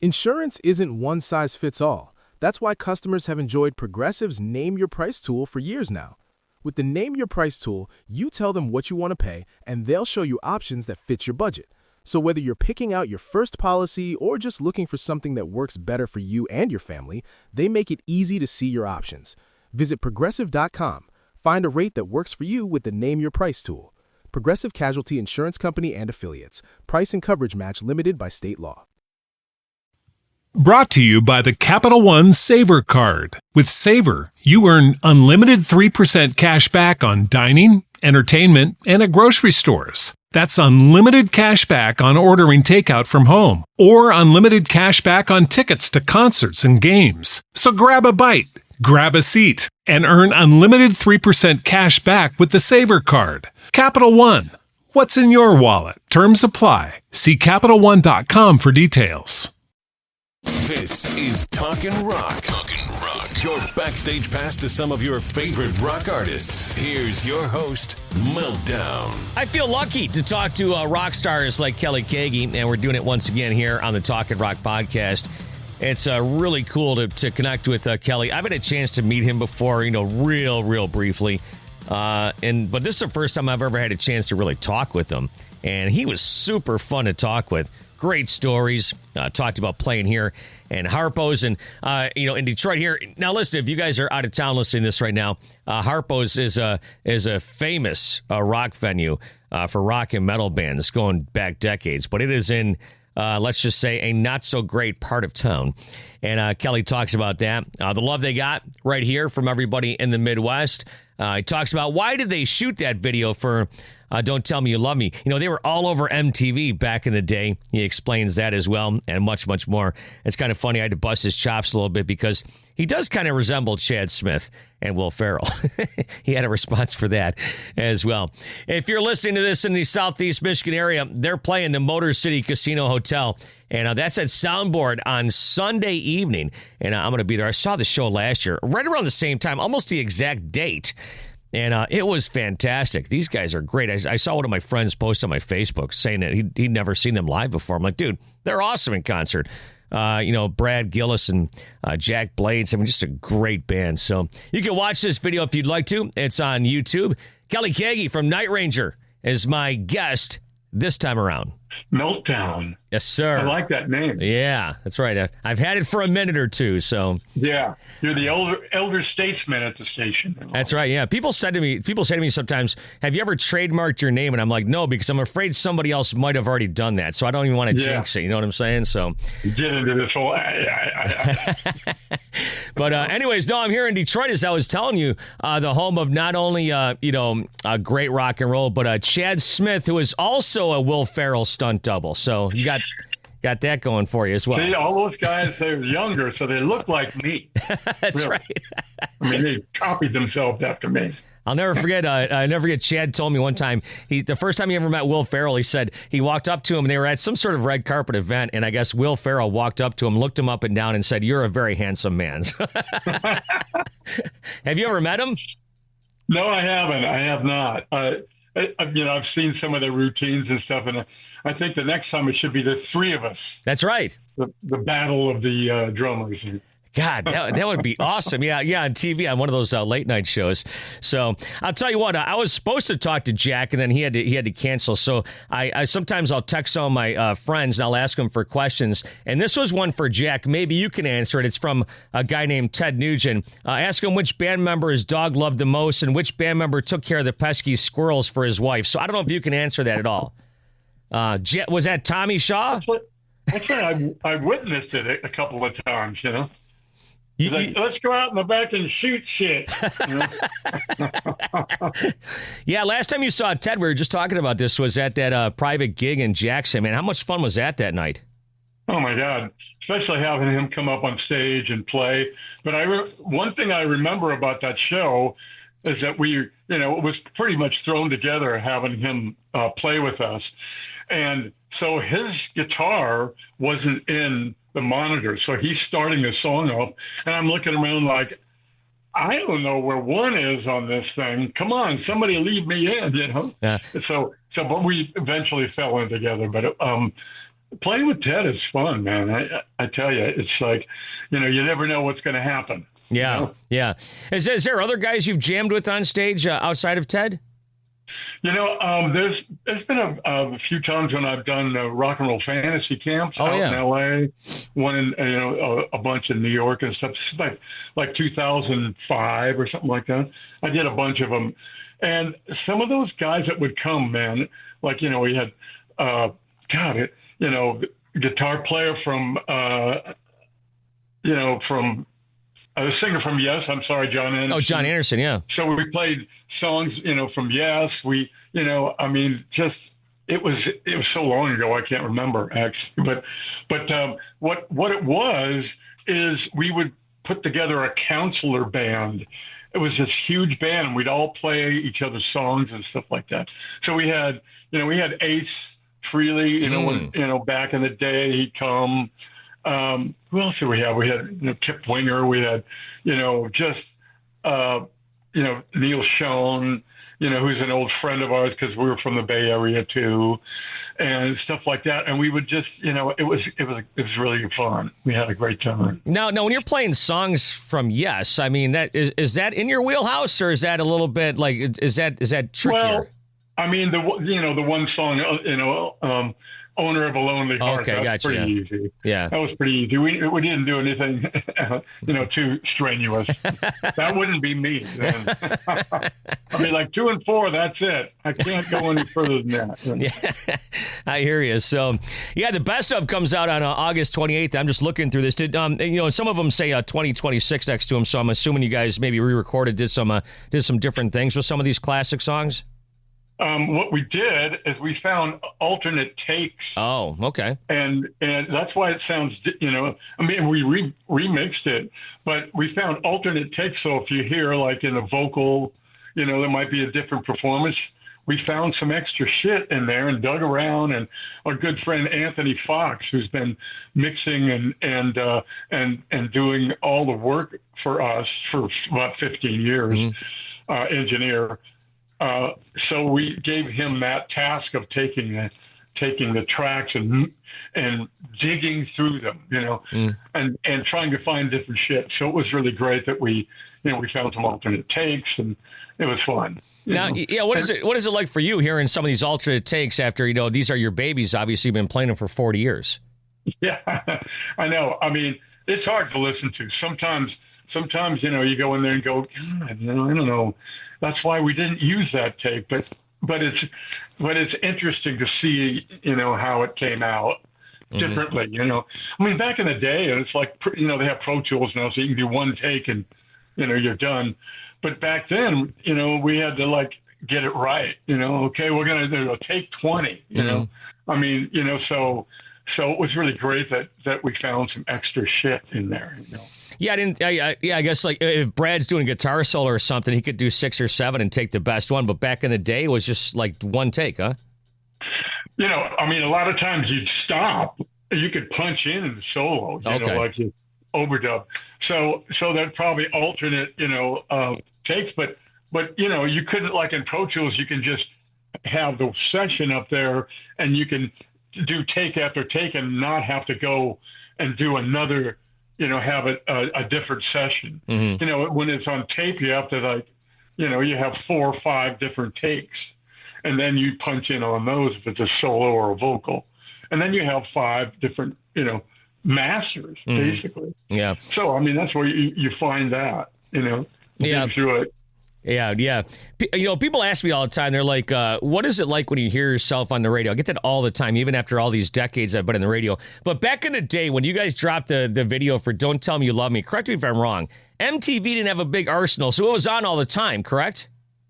Insurance isn't one size fits all. That's why customers have enjoyed Progressive's Name Your Price tool for years now. With the Name Your Price tool, you tell them what you want to pay, and they'll show you options that fit your budget. So whether you're picking out your first policy or just looking for something that works better for you and your family, they make it easy to see your options. Visit Progressive.com. Find a rate that works for you with the Name Your Price tool. Progressive Casualty Insurance Company and Affiliates. Price and coverage match limited by state law. Brought to you by the Capital One Savor Card. With Savor, you earn unlimited 3% cash back on dining, entertainment, and at grocery stores. That's unlimited cash back on ordering takeout from home, or unlimited cash back on tickets to concerts and games. So grab a bite, grab a seat, and earn unlimited 3% cash back with the Savor Card. Capital One. What's in your wallet? Terms apply. See CapitalOne.com for details. This is Talkin' Rock. Talkin' Rock. Your backstage pass to some of your favorite rock artists. Here's your host, Meltdown. I feel lucky to talk to rock stars like Kelly Keagy, and we're doing it once again here on the Talkin' Rock podcast. It's really cool to connect with Kelly. I've had a chance to meet him before, real briefly. But this is the first time I've ever had a chance to really talk with him. And he was super fun to talk with. Great stories. Talked about playing here and Harpos and, in Detroit here. Now, listen, if you guys are out of town listening to this right now, Harpos is a famous rock venue for rock and metal bands going back decades. But it is in, let's just say, a not-so-great part of town. And Kelly talks about that. The love they got right here from everybody in the Midwest. He talks about why did they shoot that video for Don't Tell Me You Love Me. They were all over MTV back in the day. He explains that as well and much, much more. It's kind of funny. I had to bust his chops a little bit because he does kind of resemble Chad Smith and Will Ferrell. He had a response for that as well. If you're listening to this in the Southeast Michigan area, they're playing the Motor City Casino Hotel. And that's at Soundboard on Sunday evening. And I'm going to be there. I saw the show last year, right around the same time, almost the exact date. And it was fantastic. These guys are great. I saw one of my friends post on my Facebook saying that he'd never seen them live before. I'm like, dude, they're awesome in concert. Brad Gillis and Jack Blades. I mean, just a great band. So you can watch this video if you'd like to. It's on YouTube. Kelly Keagy from Night Ranger is my guest this time around. Meltdown. Yes, sir. I like that name. Yeah, that's right. I've had it for a minute or two, so. Yeah, you're the elder statesman at the station. That's right, yeah. People say to me sometimes, have you ever trademarked your name? And I'm like, no, because I'm afraid somebody else might have already done that, so I don't even want to jinx it, you know what I'm saying? So. Get into this whole... But anyways, no, I'm here in Detroit, as I was telling you, the home of not only, great rock and roll, but Chad Smith, who is also a Will Ferrell stunt double. So you got that going for you as well. See, all those guys, they're younger, so they look like me. That's really. Right. I mean, they copied themselves after me. I'll never forget. Chad told me one time, the first time he ever met Will Ferrell, he said he walked up to him and they were at some sort of red carpet event, and I guess Will Ferrell walked up to him, looked him up and down, and said, "You're a very handsome man." Have you ever met him? No, I haven't. I have not. I've seen some of the routines and stuff, and I think the next time it should be the three of us. That's right. The battle of the drummers. God, that would be awesome. Yeah, on TV on one of those late night shows. So I'll tell you what, I was supposed to talk to Jack, and then he had to cancel. So I sometimes I'll text some of my friends and I'll ask them for questions. And this was one for Jack. Maybe you can answer it. It's from a guy named Ted Nugent. Ask him which band member his dog loved the most, and which band member took care of the pesky squirrels for his wife. So I don't know if you can answer that at all. Was that Tommy Shaw? Actually, I witnessed it a couple of times. He's like, let's go out in the back and shoot shit. Yeah, last time you saw Ted, we were just talking about this, was at that private gig in Jackson. Man, how much fun was that night? Oh, my God. Especially having him come up on stage and play. But one thing I remember about that show is that it was pretty much thrown together having him play with us. And so his guitar wasn't in the monitor. So he's starting the song up, and I'm looking around like, I don't know where one is on this thing. Come on, somebody lead me in, Yeah. So, but we eventually fell in together. But playing with Ted is fun, man. I tell you, it's like, you never know what's going to happen. Yeah, yeah. Is there other guys you've jammed with on stage outside of Ted? There's been a few times when I've done rock and roll fantasy camps out in LA, one in a bunch in New York and stuff. It's like 2005 or something like that. I did a bunch of them, and some of those guys that would come, man, like we had, guitar player from the singer from Yes, I'm sorry, John Anderson. Oh, John Anderson, yeah. So we played songs, from Yes. We, it was so long ago I can't remember actually. But what it was is we would put together a counselor band. It was this huge band, and we'd all play each other's songs and stuff like that. So we had Ace Frehley, when back in the day he'd come. Who else did we have? We had Kip Winger. We had, Neil Schon, who's an old friend of ours because we were from the Bay Area too, and stuff like that. And we would just, it was really fun. We had a great time. Now, when you're playing songs from Yes, I mean, that is that in your wheelhouse, or is that a little bit like is that trickier? Well, I mean, the one song, Owner of a Lonely Heart. Okay, that's gotcha. Pretty easy. Yeah, that was pretty easy. We didn't do anything, too strenuous. That wouldn't be me. I mean, like 2 and 4, that's it. I can't go any further than that. Yeah, I hear you. So, yeah, the best of comes out on August 28th. I'm just looking through this. Did some of them say 2026 next to them, so I'm assuming you guys maybe re-recorded, did some different things with some of these classic songs. What we did is we found alternate takes. Oh, okay. And that's why it sounds, we remixed it, but we found alternate takes. So if you hear like in a vocal, there might be a different performance. We found some extra shit in there and dug around, and our good friend Anthony Fox, who's been mixing and doing all the work for us for about 15 years, engineer. So we gave him that task of taking the tracks and digging through them, and trying to find different shit. So it was really great that we found some alternate takes, and it was fun. What is it like for you hearing some of these alternate takes after, these are your babies, obviously you've been playing them for 40 years. Yeah, I know. I mean, it's hard to listen to. Sometimes, you go in there and go, God, I don't know. That's why we didn't use that tape. But it's interesting to see, how it came out differently. I mean, back in the day, it's like, they have Pro Tools now, so you can do one take and, you're done. But back then, we had to get it right. Okay, we're gonna do take 20. I mean, so it was really great that we found some extra shit in there. Yeah, I guess if Brad's doing a guitar solo or something, he could do 6 or 7 and take the best one. But back in the day, it was just like one take, huh? I mean, a lot of times you'd stop. You could punch in the solo, like you overdub. So that probably alternate, takes. But you couldn't, like in Pro Tools, you can just have the session up there and you can do take after take and not have to go and do another. Have a different session. When it's on tape, you have to you have 4 or 5 different takes, and then you punch in on those if it's a solo or a vocal, and then you have 5 different masters basically. Yeah. So I mean that's where you find that dig through it. Yeah. People ask me all the time, they're like, what is it like when you hear yourself on the radio? I get that all the time, even after all these decades I've been in the radio. But back in the day, when you guys dropped the video for Don't Tell Me You Love Me, correct me if I'm wrong, MTV didn't have a big arsenal, so it was on all the time, correct?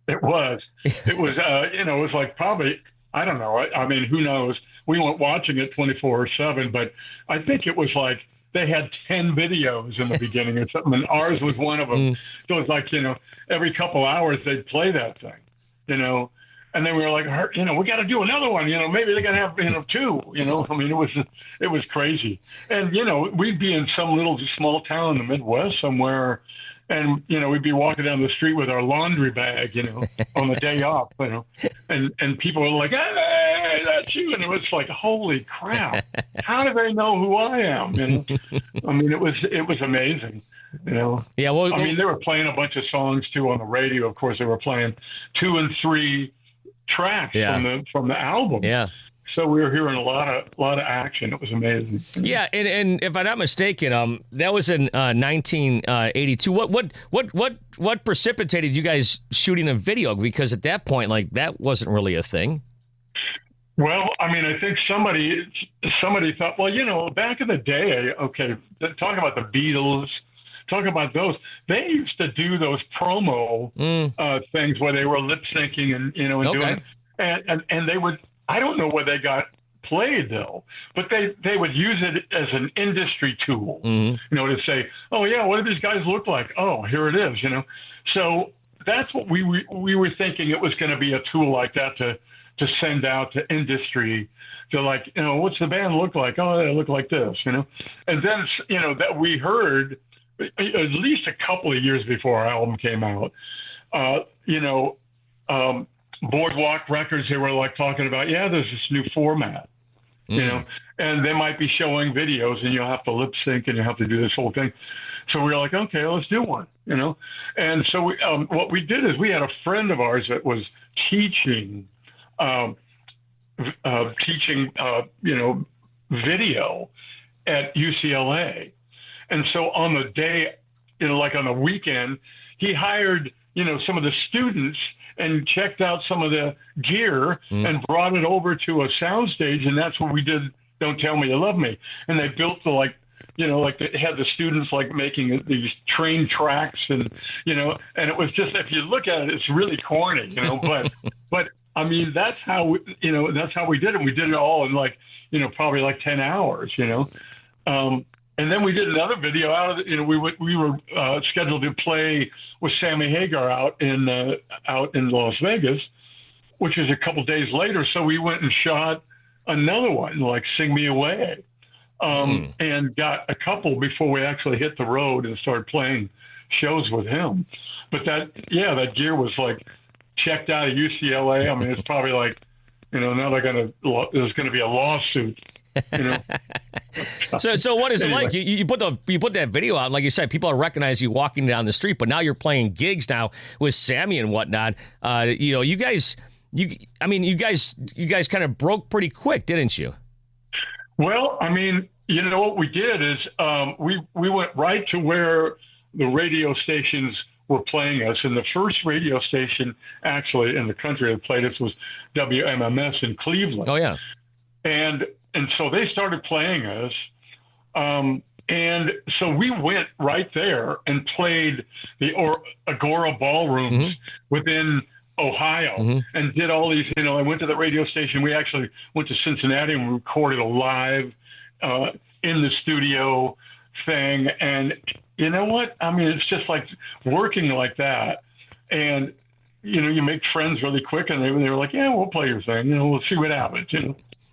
It was. It was, it was like probably, I don't know. I mean, who knows? We weren't watching it 24/7, but I think it was like, they had 10 videos in the beginning or something, and ours was one of them. So it was like, every couple hours they'd play that thing, and then we were like, we got to do another one, maybe they're going to have, 2, I mean, it was crazy. And, we'd be in some little small town in the Midwest somewhere, and, we'd be walking down the street with our laundry bag, on the day off, and people were like, hey, that you? And it was like, holy crap! How do they know who I am? I mean, it was amazing. Yeah. Well, I mean, they were playing a bunch of songs too on the radio. Of course, they were playing 2 and 3 tracks from the album. Yeah. So we were hearing a lot of action. It was amazing. Yeah, and if I'm not mistaken, that was in 1982. What precipitated you guys shooting a video? Because at that point, like, that wasn't really a thing. Well, I mean, I think somebody thought, well, back in the day, okay, talk about the Beatles. Talk about those. They used to do those promo things where they were lip syncing and doing it. And they would. I don't know where they got played though, but they would use it as an industry tool. To say, oh yeah, what do these guys look like? Oh, here it is. So that's what we were thinking. It was going to be a tool like that to send out to industry to, like, what's the band look like? Oh, they look like this. And then that we heard. At least a couple of years before our album came out, Boardwalk Records, they were like talking about, there's this new format, and they might be showing videos and you'll have to lip sync and you have to do this whole thing. So we were like, okay, let's do one, And so what we did is we had a friend of ours that was teaching video at UCLA. And so on the day, like on the weekend, he hired, some of the students and checked out some of the gear and brought it over to a soundstage. And that's what we did. Don't Tell Me You Love Me. And they built they had the students like making these train tracks and it was just, if you look at it, it's really corny, but I mean, that's how we did it. We did it all in like, probably like 10 hours, And then we did another video out of we were scheduled to play with Sammy Hagar out in Las Vegas, which is a couple days later. So we went and shot another one, like Sing Me Away, and got a couple before we actually hit the road and started playing shows with him. But that gear was like checked out of UCLA. I mean, it's probably like, now there's gonna be a lawsuit. So what is it like? You put that video out, and like you said, people are recognizing you walking down the street. But now you're playing gigs now with Sammy and whatnot. You guys kind of broke pretty quick, didn't you? Well, I mean, what we did is we went right to where the radio stations were playing us, and the first radio station actually in the country that played us was WMMS in Cleveland. Oh yeah, and so they started playing us. And so we went right there and played the Agora ballrooms within Ohio and did all these, I went to the radio station. We actually went to Cincinnati and recorded a live in the studio thing. And you know what? I mean, it's just like working like that. And, you make friends really quick, and they were like, yeah, we'll play your thing. We'll see what happens,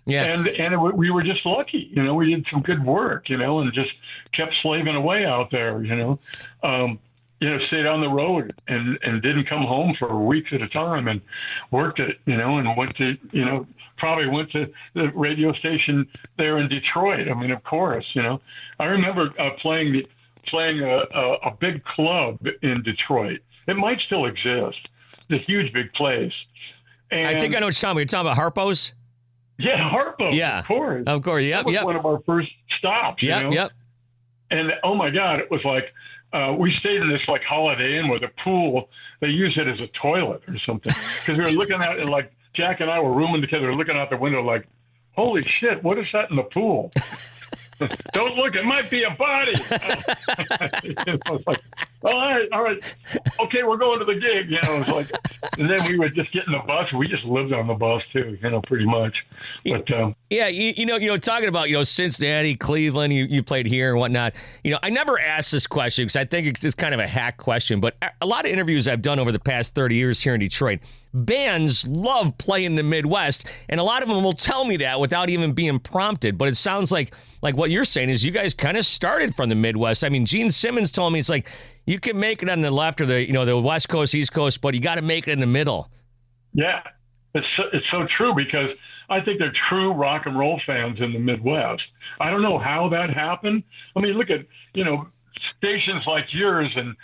Yeah. And we were just lucky, we did some good work, and just kept slaving away out there, stayed on the road and didn't come home for weeks at a time and worked it, and went to, probably went to the radio station there in Detroit. I mean, of course, I remember playing a big club in Detroit. It might still exist. It's a huge, big place. And I think I know what you're talking about. You're talking about Harpos? Yeah, Harpos, yeah, of course. Of course, yep, that was one of our first stops, Yep. And oh my God, it was like, we stayed in this like Holiday Inn with a pool. They used it as a toilet or something. Because we were looking at it, like Jack and I were rooming together, looking out the window like, holy shit, what is that in the pool? Don't look, it might be a body. I was like, all right. Okay, we're going to the gig. It's like, and then we would just get in the bus. We just lived on the bus too, pretty much. But talking about Cincinnati, Cleveland, you played here and whatnot. I never asked this question because I think it's kind of a hack question. But a lot of interviews I've done over the past 30 years here in Detroit, bands love playing the Midwest, and a lot of them will tell me that without even being prompted. But it sounds like what you're saying is you guys kind of started from the Midwest. I mean, Gene Simmons told me it's like you can make it on the left or the West Coast, East Coast, but you got to make it in the middle. Yeah. It's so true because I think they're true rock and roll fans in the Midwest. I don't know how that happened. I mean, look at, stations like yours and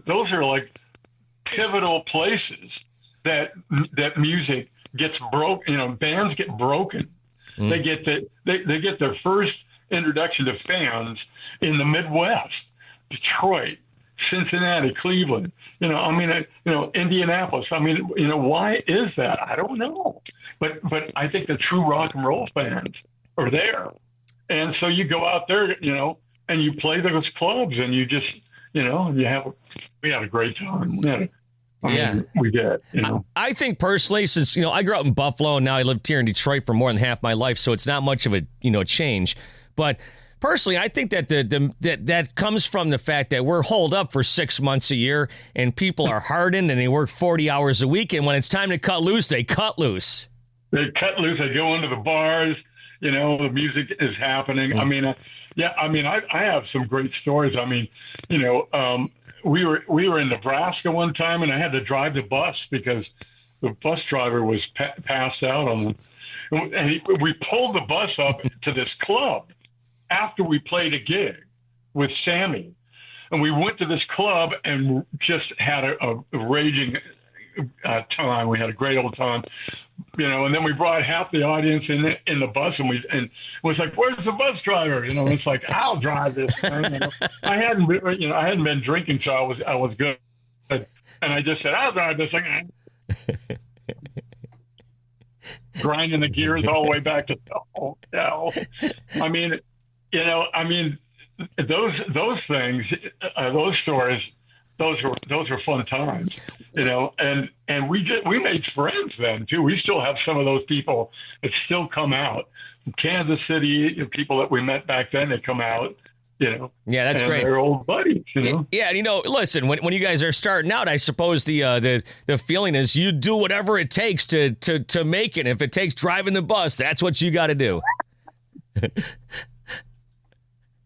those are like pivotal places that music gets broke, bands get broken. They get they get their first introduction to fans in the Midwest, Detroit, Cincinnati, Cleveland, Indianapolis. I mean, why is that? I don't know. But I think the true rock and roll fans are there. And so you go out there, and you play those clubs and you just, we had a great time. We did. I think personally, since, I grew up in Buffalo and now I lived here in Detroit for more than half my life, so it's not much of a, change. But personally, I think that that comes from the fact that we're holed up for 6 months a year and people are hardened and they work 40 hours a week. And when it's time to cut loose, they cut loose. They cut loose. They go into the bars. The music is happening. I mean, I have some great stories. I mean, we were in Nebraska one time and I had to drive the bus because the bus driver was passed out on them. And we pulled the bus up to this club after we played a gig with Sammy. And we went to this club and just had a raging time. We had a great old time, and then we brought half the audience in the bus and it was like, where's the bus driver? It's like, I'll drive this thing. I hadn't been drinking, so I was good. And I just said, I'll drive this thing. Grinding the gears all the way back to the hotel. I mean, those things, those stories, those were fun times, and we made friends then too. We still have some of those people that still come out from Kansas City, people that we met back then, they come out, Yeah, that's great. They're old buddies, Yeah, and listen, when you guys are starting out, I suppose the feeling is you do whatever it takes to make it. If it takes driving the bus, that's what you got to do.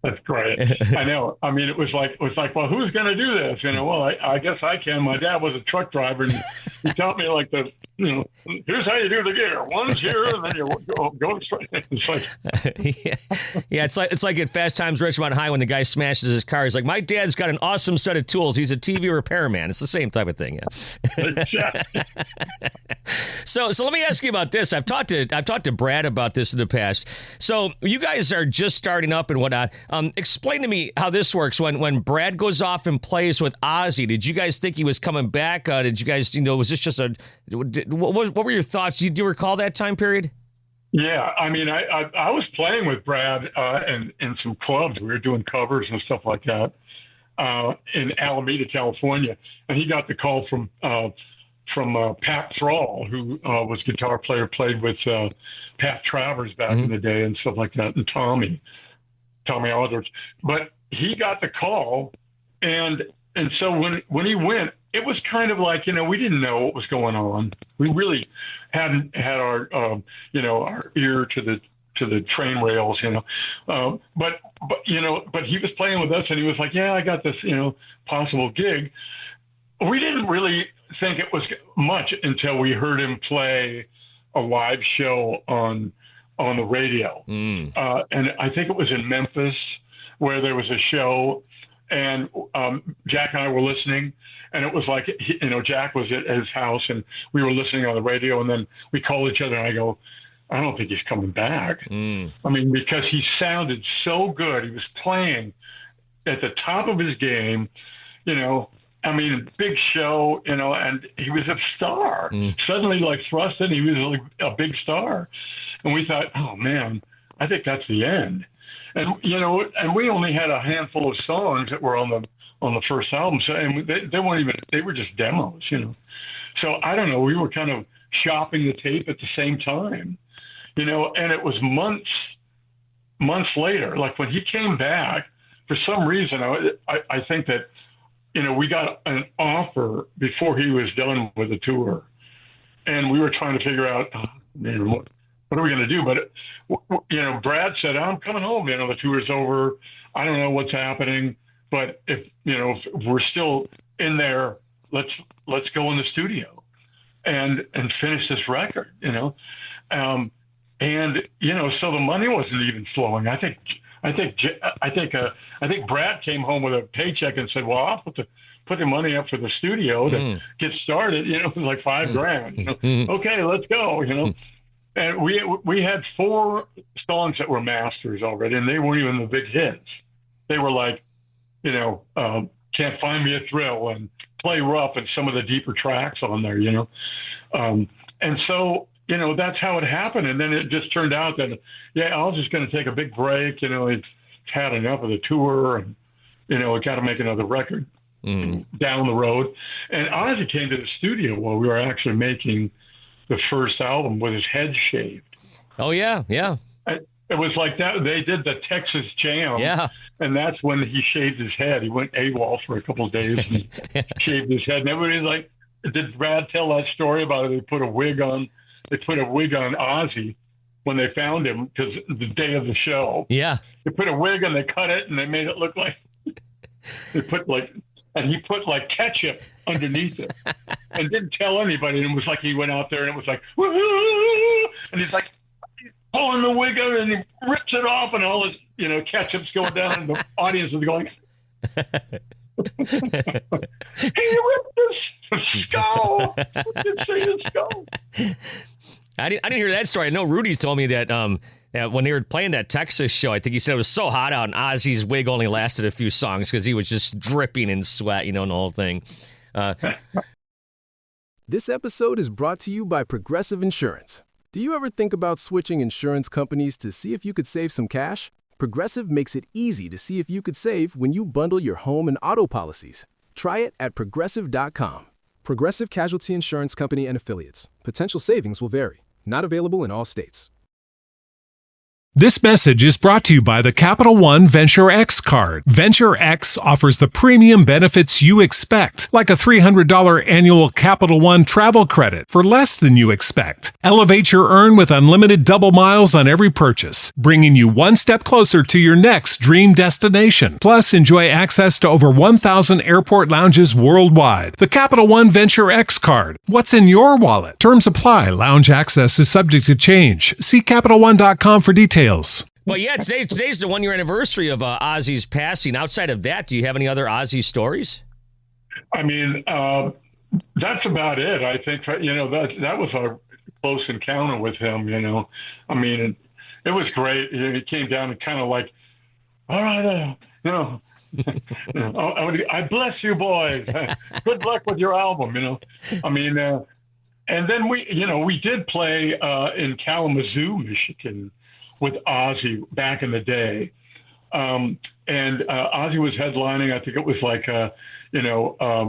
That's great. I know. I mean, it was like, well, who's going to do this? Well, I guess I can. My dad was a truck driver, and he taught me like here's how you do the gear. One's here, and then you go straight. It's like, yeah. It's like at Fast Times Ridgemont High when the guy smashes his car. He's like, my dad's got an awesome set of tools. He's a TV repairman. It's the same type of thing. Yeah. So let me ask you about this. I've talked to Brad about this in the past. So you guys are just starting up and whatnot. Explain to me how this works. When Brad goes off and plays with Ozzy, did you guys think he was coming back? Did you guys, was this just what were your thoughts? Do you recall that time period? Yeah, I mean, I was playing with Brad in some clubs. We were doing covers and stuff like that in Alameda, California, and he got the call from Pat Thrall, who was guitar player, played with Pat Travers back in the day and stuff like that, and Tommy Aldridge. But he got the call, and so when he went, it was kind of like, we didn't know what was going on. We really hadn't had our our ear to the train rails, but he was playing with us and he was like, yeah, I got this, possible gig. We didn't really think it was much until we heard him play a live show on the radio. And I think it was in Memphis where there was a show, and Jack and I were listening, and it was like, Jack was at his house and we were listening on the radio, and then we called each other and I go, I don't think he's coming back. I mean, because he sounded so good. He was playing at the top of his game, I mean, big show, and he was a star. Suddenly, like thrust in, he was like a big star. And we thought, oh man, I think that's the end. And and we only had a handful of songs that were on the first album, so and they were just demos, So I don't know, we were kind of shopping the tape at the same time, and it was months later, like when he came back, for some reason, I think that, we got an offer before he was done with the tour, and we were trying to figure out, what are we going to do? But, Brad said, I'm coming home. The tour's over. I don't know what's happening, but if we're still in there, let's go in the studio. and finish this record, and so the money wasn't even flowing. I think Brad came home with a paycheck and said, "Well, I'll put the money up for the studio to get started." It was like $5,000. Okay, let's go. And we had 4 songs that were masters already, and they weren't even the big hits. They were like, "Can't Find Me a Thrill" and "Play Rough" and some of the deeper tracks on there. And so. That's how it happened. And then it just turned out that, I was just going to take a big break. He'd had enough of the tour and, it got to make another record down the road. And Ozzy came to the studio while we were actually making the first album with his head shaved. Oh, yeah, yeah. It was like that. They did the Texas Jam. Yeah. And that's when he shaved his head. He went AWOL for a couple of days and shaved his head. And everybody's like, did Brad tell that story about it? They put a wig on Ozzy when they found him, because the day of the show. Yeah. They put a wig and they cut it and they made it look like he put ketchup underneath it and didn't tell anybody. And it was like he went out there and it was like, woo-hoo! And he's like pulling the wig out and he rips it off and all this, ketchup's going down and the audience is going, he ripped his skull. Didn't say his skull. I didn't hear that story. I know Rudy's told me that that when they were playing that Texas show, I think he said it was so hot out and Ozzy's wig only lasted a few songs because he was just dripping in sweat, and the whole thing. This episode is brought to you by Progressive Insurance. Do you ever think about switching insurance companies to see if you could save some cash? Progressive makes it easy to see if you could save when you bundle your home and auto policies. Try it at Progressive.com. Progressive Casualty Insurance Company and Affiliates. Potential savings will vary. Not available in all states. This message is brought to you by the Capital One Venture X card. Venture X offers the premium benefits you expect, like a $300 annual Capital One travel credit for less than you expect. Elevate your earn with unlimited double miles on every purchase, bringing you one step closer to your next dream destination. Plus, enjoy access to over 1,000 airport lounges worldwide. The Capital One Venture X card. What's in your wallet? Terms apply. Lounge access is subject to change. See CapitalOne.com for details. But yeah, today's the 1-year anniversary of Ozzy's passing. Outside of that, do you have any other Ozzy stories? I mean, that's about it. I think, that was a close encounter with him, I mean, it was great. He came down and kind of like, all right, I bless you boys. Good luck with your album, I mean, and then we did play in Kalamazoo, Michigan, with Ozzy back in the day. And Ozzy was headlining. I think it was like,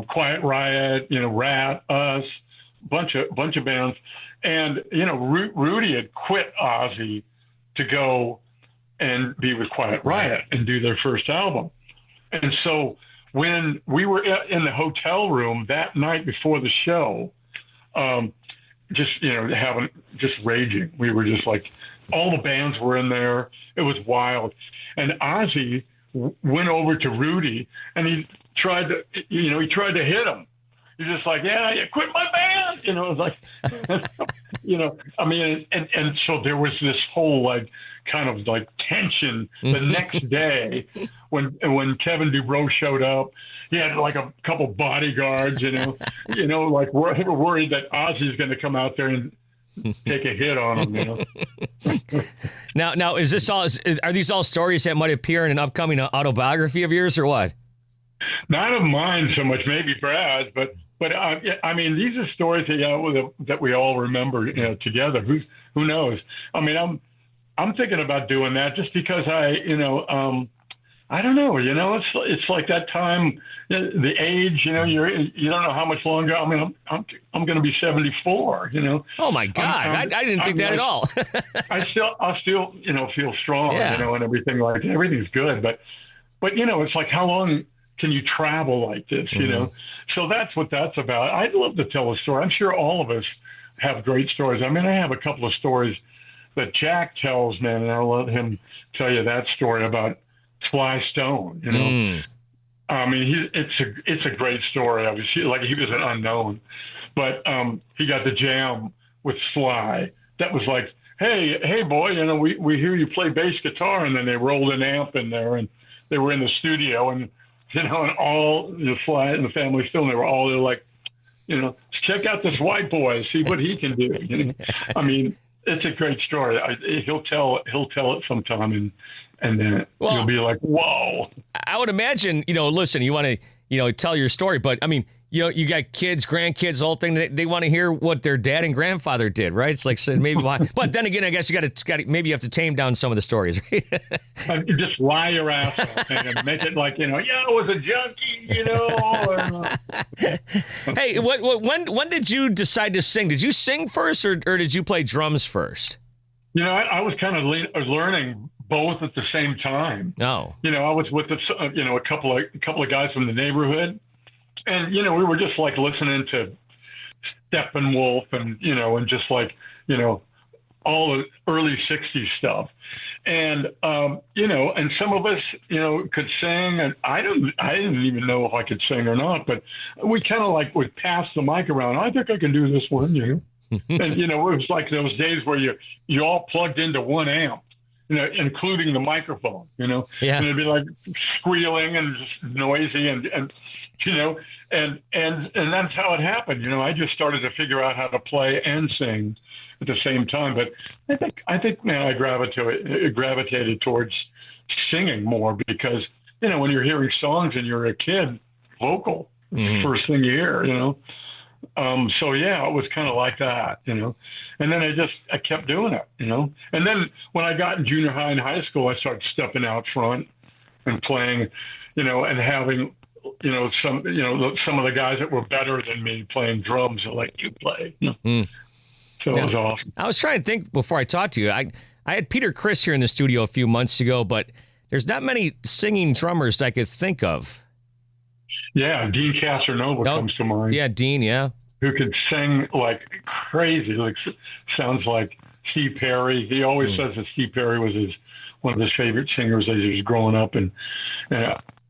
Quiet Riot, Rat, Us, bunch of bands. And, Rudy had quit Ozzy to go and be with Quiet Riot and do their first album. And so when we were in the hotel room that night before the show, just raging. We were just like, all the bands were in there. It was wild. And Ozzy went over to Rudy and he tried to hit him. He's just like, yeah, quit my band. It was like, I mean, and so there was this whole kind of tension the next day when Kevin Dubrow showed up. He had like a couple bodyguards, like worried that Ozzy's going to come out there and take a hit on him, Now, is this all? Are these all stories that might appear in an upcoming autobiography of yours, or what? Not of mine so much, maybe Brad's, but I mean, these are stories that we all remember, together. Who knows? I mean, I'm thinking about doing that just because I don't know, it's like that time, the age, you don't know how much longer. I mean, I'm going to be 74, Oh my God. I didn't think that at all. I'll still, feel strong, and everything like that. Everything's good. But, it's like, how long can you travel like this, So that's what that's about. I'd love to tell a story. I'm sure all of us have great stories. I mean, I have a couple of stories that Jack tells, man, and I'll let him tell you that story about Sly Stone, I mean, it's a great story. Obviously, like he was an unknown, but he got the jam with Sly. That was like, hey, boy, you know, we hear you play bass guitar, and then they rolled an amp in there, and they were in the studio, and you know, and all Sly and the Family Stone, they were all there like, you know, check out this white boy, see what he can do. You know? I mean, it's a great story. He'll tell it sometime, and then you'll be like, whoa. I would imagine, you know, listen, you want to, you know, tell your story, but I mean, you know, you got kids, grandkids, the whole thing. They want to hear what their dad and grandfather did, right? It's like, so maybe why. But then again, I guess you got to maybe you have to tame down some of the stories, right? You just lie your ass off and make it like, you know, yeah, I was a junkie, you know. Hey, when did you decide to sing? Did you sing first, or did you play drums first? You know, I was kind of learning both at the same time. Oh, you know, I was with you know, a couple of guys from the neighborhood. And, you know, we were just like listening to Steppenwolf and, you know, and just like, you know, all the early 60s stuff. And, you know, and some of us, you know, could sing. And I didn't even know if I could sing or not, but we kind of like would pass the mic around. I think I can do this one, you know. And, you know, it was like those days where you all plugged into one amp. You know, including the microphone, you know, and it'd be like squealing and just noisy and you know, and that's how it happened. You know, I just started to figure out how to play and sing at the same time. But I think, man, I gravitated towards singing more because, you know, when you're hearing songs and you're a kid, vocal, first thing you hear, you know. So yeah, it was kind of like that, you know, and then I kept doing it, you know, and then when I got in junior high and high school, I started stepping out front and playing, you know, and having, you know, some of the guys that were better than me playing drums and like, you play, you know? So it was awesome. I was trying to think before I talked to you. I had Peter Criss here in the studio a few months ago, but there's not many singing drummers that I could think of. Yeah, Dean Casanova comes to mind. Yeah, Dean, yeah. Who could sing like crazy, like sounds like Steve Perry. He always says that Steve Perry was one of his favorite singers as he was growing up. And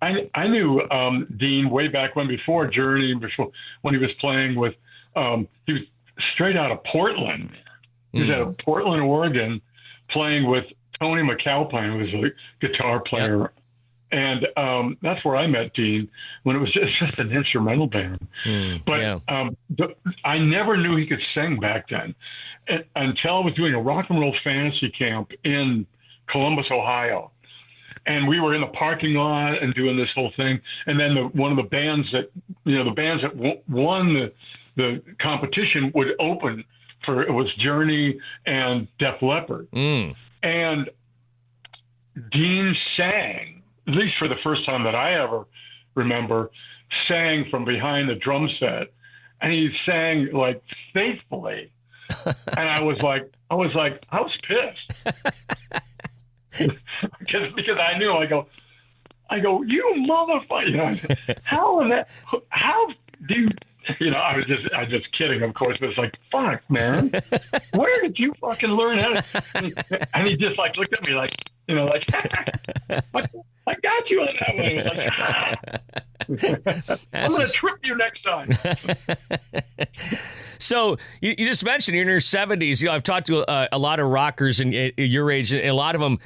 I knew Dean way back when, before Journey, before when he was playing with, he was straight out of Portland. He was out of Portland, Oregon, playing with Tony McAlpine, who was a guitar player. Yep. And that's where I met Dean, when it was just an instrumental band. But I never knew he could sing back then, until I was doing a rock and roll fantasy camp in Columbus, Ohio. And we were in the parking lot and doing this whole thing. And then one of the bands that won the competition would open for, it was Journey and Def Leppard. And Dean sang, at least for the first time that I ever remember, sang from behind the drum set, and he sang like faithfully. And I was pissed because I knew, I go, you motherfucker, you know, how do you, you know, I was just kidding, of course, but it's like, fuck, man, where did you fucking learn how to, and he just like looked at me like, you know, like, I got you on that one. Like, I'm going to trip you next time. So you just mentioned you're in your 70s. You know, I've talked to a lot of rockers in your age, and a lot of them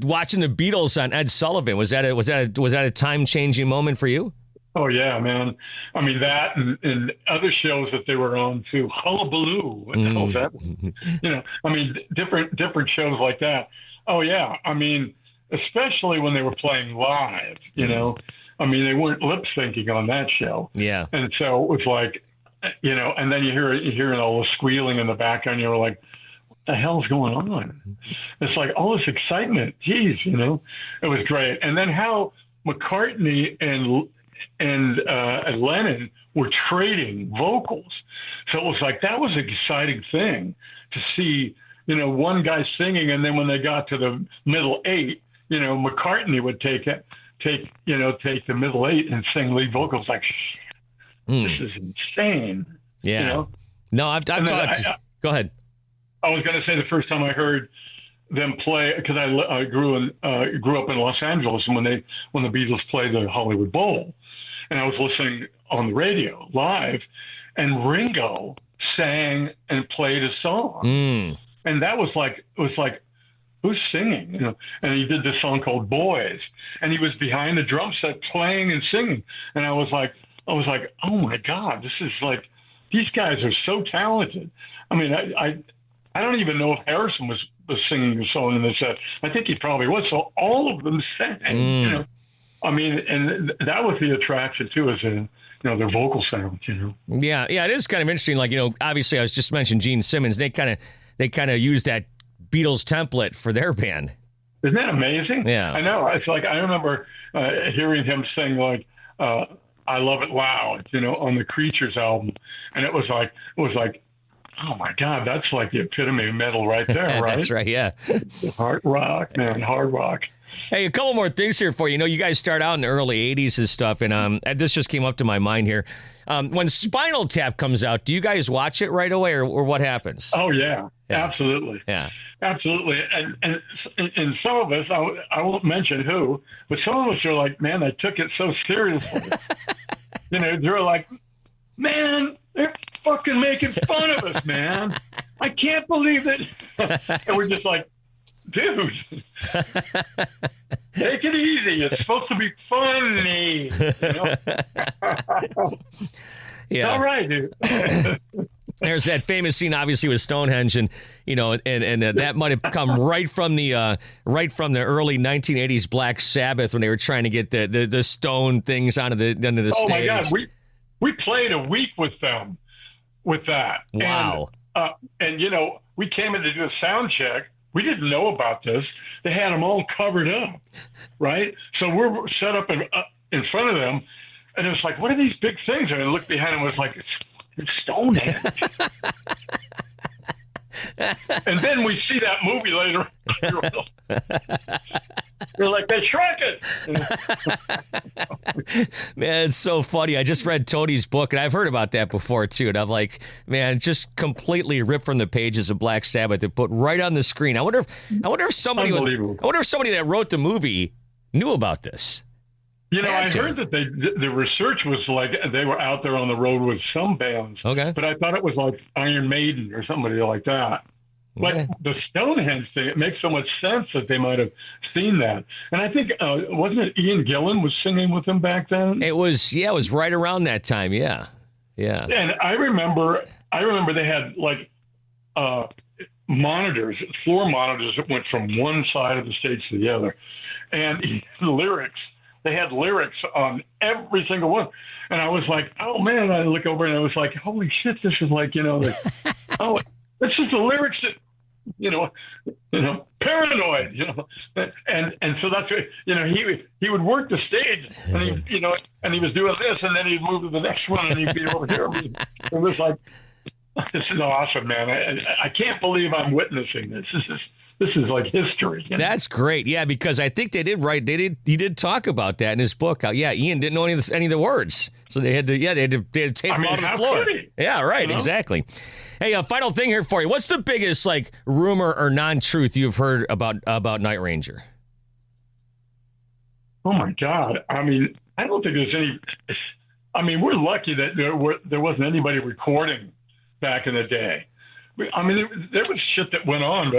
watching the Beatles on Ed Sullivan. Was that a time-changing moment for you? Oh yeah, man. I mean, that and other shows that they were on too. Hullabaloo. What the hell's that? You know, I mean, different shows like that. Oh yeah. I mean, especially when they were playing live, you know, I mean, they weren't lip syncing on that show. Yeah. And so it was like, you know, and then you're hearing all the squealing in the background. You were like, what the hell's going on? It's like all this excitement. Jeez, you know, it was great. And then how McCartney and Lennon were trading vocals. So it was like, that was an exciting thing to see, you know, one guy singing, and then when they got to the middle eight, you know, McCartney would take the middle eight and sing lead vocals. Like, this is insane. Yeah. You know? No, I've talked. Go ahead. I was going to say, the first time I heard them play, because I grew up in Los Angeles, and when the Beatles played the Hollywood Bowl, and I was listening on the radio live, and Ringo sang and played a song, and that was like, it was like, who's singing? You know, and he did this song called Boys, and he was behind the drum set playing and singing, and I was like, oh my God, this is like, these guys are so talented. I mean, I don't even know if Harrison was singing a song in the set. I think he probably was. So all of them sang, you know. I mean, and that was the attraction too, is in, you know, their vocal sound, you know. Yeah, it is kind of interesting. Like, you know, obviously I was just mentioning Gene Simmons. They kind of used that Beatles template for their band. Isn't that amazing? Yeah, I know. It's like, I remember hearing him sing like "I Love It Loud," you know, on the Creatures album, and it was like, oh my God, that's like the epitome of metal right there, right? That's right, yeah. Hard rock, man, hard rock. Hey, a couple more things here for you. You know, you guys start out in the early 80s and stuff, and this just came up to my mind here. When Spinal Tap comes out, do you guys watch it right away, or what happens? Oh, yeah. Absolutely. Yeah. Absolutely. And some of us, I won't mention who, but some of us are like, man, I took it so seriously. You know, they're like, man, they're fucking making fun of us, man. I can't believe it. And we're just like, dude, take it easy. It's supposed to be funny. You know? Yeah. All right, dude. There's that famous scene, obviously, with Stonehenge, and you know, and that might have come right from the early 1980s Black Sabbath, when they were trying to get the stone things onto the stage. Oh my God, we played a week with them with that. Wow. And you know, we came in to do a sound check. We didn't know about this. They had them all covered up, right? So we're set up in front of them, and it was like, what are these big things? And I looked behind them, and it was like, it's Stonehenge. And then we see that movie later. We're like, they shrunk it. Man, it's so funny. I just read Tony's book, and I've heard about that before too. And I'm like, man, just completely ripped from the pages of Black Sabbath and put right on the screen. I wonder if somebody that wrote the movie knew about this. You know, I heard that the research was like they were out there on the road with some bands. Okay. But I thought it was like Iron Maiden or somebody like that. Okay. But the Stonehenge thing, it makes so much sense that they might have seen that. And I think, wasn't it Ian Gillan was singing with them back then? It was right around that time. Yeah. Yeah. And I remember they had like monitors, floor monitors that went from one side of the stage to the other. And lyrics. They had lyrics on every single one. And I was like, oh, man. I look over and I was like, holy shit, this is like, you know, oh, this is the lyrics that, you know, Paranoid, you know. And so that's, you know, he would work the stage and he, you know, and he was doing this and then he'd move to the next one and he'd be over here. It was like, this is awesome, man. I can't believe I'm witnessing this. This is like history. You know? That's great. Yeah, because I think he did talk about that in his book. How, Ian didn't know any of the words. So they had to tape him out of the floor. Yeah, right, you know? Exactly. Hey, a final thing here for you. What's the biggest like rumor or non-truth you've heard about Night Ranger? Oh my God. I mean, I don't think there's any. I mean, we're lucky that there wasn't anybody recording back in the day. I mean, there was shit that went on,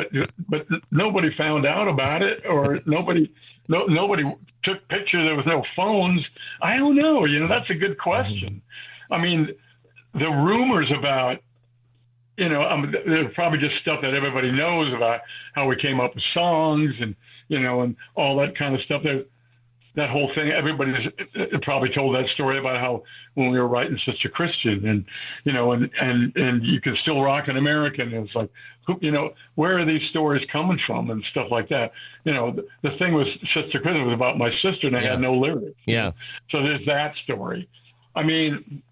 but nobody found out about it, or nobody took pictures. There was no phones. I don't know. You know, that's a good question. I mean, the rumors about, you know, they're probably just stuff that everybody knows about how we came up with songs and, you know, and all that kind of stuff. That whole thing, everybody's probably told that story about how when we were writing Sister Christian and, you know, and you can still rock an American. It's like, you know, where are these stories coming from and stuff like that? You know, the thing with Sister Christian was about my sister and I had no lyrics. Yeah. So there's that story. I mean,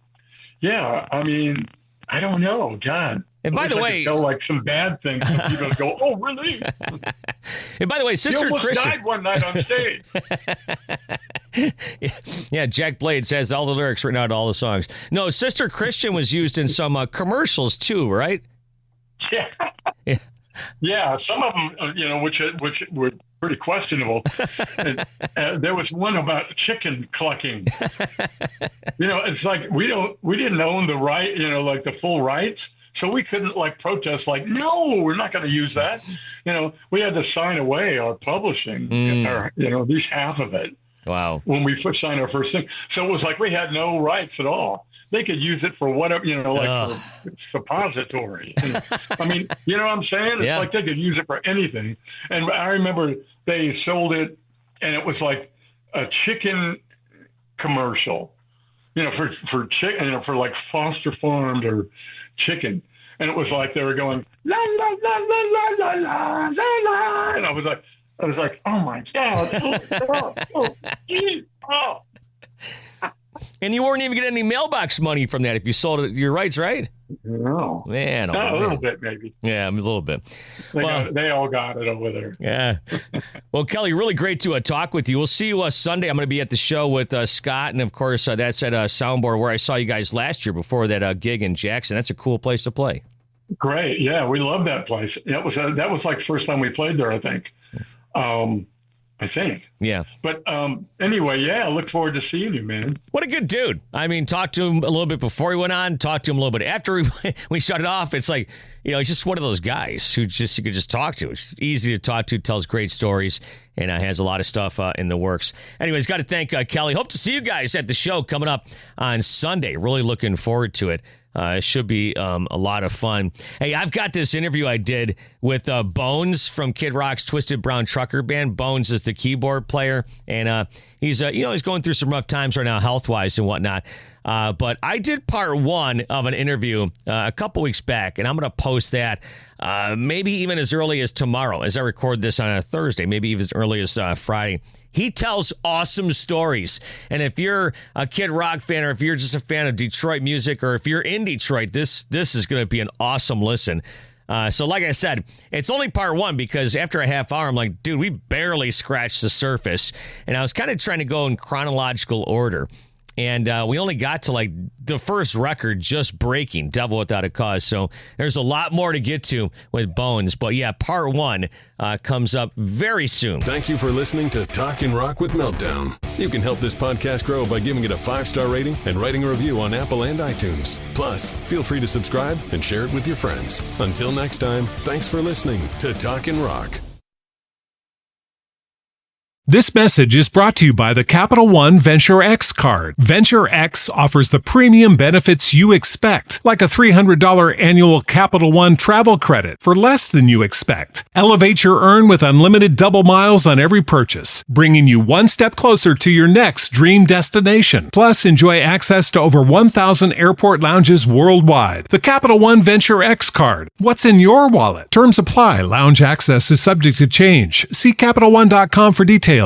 I don't know. God. And by the way, like some bad things, people go, "Oh, really?" And by the way, Sister Christian died one night on stage. Yeah, Jack Blades has all the lyrics written out, all the songs. No, Sister Christian was used in some commercials too, right? Yeah. Yeah, some of them, which were pretty questionable. And, there was one about chicken clucking. It's like we didn't own the right, like the full rights, so we couldn't like protest. Like, no, we're not going to use that. We had to sign away our publishing, or at least half of it. Wow. When we first signed our first thing, so it was like we had no rights at all. They could use it for whatever, for suppository. I mean, you know what I'm saying? It's like they could use it for anything. And I remember they sold it, and it was like a chicken commercial, for chicken, for like Foster Farmed or chicken. And it was like they were going la la la la la la la la la, and I was like, oh my God. Oh. And you weren't even getting any mailbox money from that if you sold it, your rights, right? No. Man. A little bit, maybe. Yeah, a little bit. They all got it over there. Yeah. Well, Kelly, really great to talk with you. We'll see you Sunday. I'm going to be at the show with Scott. And, of course, that's at Soundboard where I saw you guys last year before that gig in Jackson. That's a cool place to play. Great. Yeah, we love that place. That was like the first time we played there, I think. Yeah. But anyway, yeah, I look forward to seeing you, man. What a good dude. I mean, talked to him a little bit before he went on, talked to him a little bit after we shut it off. It's like, he's just one of those guys who you could just talk to. It's easy to talk to, tells great stories, and has a lot of stuff in the works. Anyways, got to thank Kelly. Hope to see you guys at the show coming up on Sunday. Really looking forward to it. It should be a lot of fun. Hey, I've got this interview I did with Bones from Kid Rock's Twisted Brown Trucker Band. Bones is the keyboard player, and he's he's going through some rough times right now, health-wise and whatnot. But I did part one of an interview a couple weeks back, and I'm going to post that maybe even as early as tomorrow, as I record this on a Thursday, maybe even as early as Friday. He tells awesome stories. And if you're a Kid Rock fan, or if you're just a fan of Detroit music, or if you're in Detroit, this is going to be an awesome listen. So like I said, it's only part one because after a half hour, I'm like, dude, we barely scratched the surface. And I was kind of trying to go in chronological order. And we only got to like the first record just breaking, Devil Without a Cause. So there's a lot more to get to with Bones. But yeah, part one comes up very soon. Thank you for listening to Talkin' Rock with Meltdown. You can help this podcast grow by giving it a 5-star rating and writing a review on Apple and iTunes. Plus, feel free to subscribe and share it with your friends. Until next time, thanks for listening to Talkin' Rock. This message is brought to you by the Capital One Venture X card. Venture X offers the premium benefits you expect, like a $300 annual Capital One travel credit for less than you expect. Elevate your earn with unlimited double miles on every purchase, bringing you one step closer to your next dream destination. Plus, enjoy access to over 1,000 airport lounges worldwide. The Capital One Venture X card. What's in your wallet? Terms apply. Lounge access is subject to change. See CapitalOne.com for details.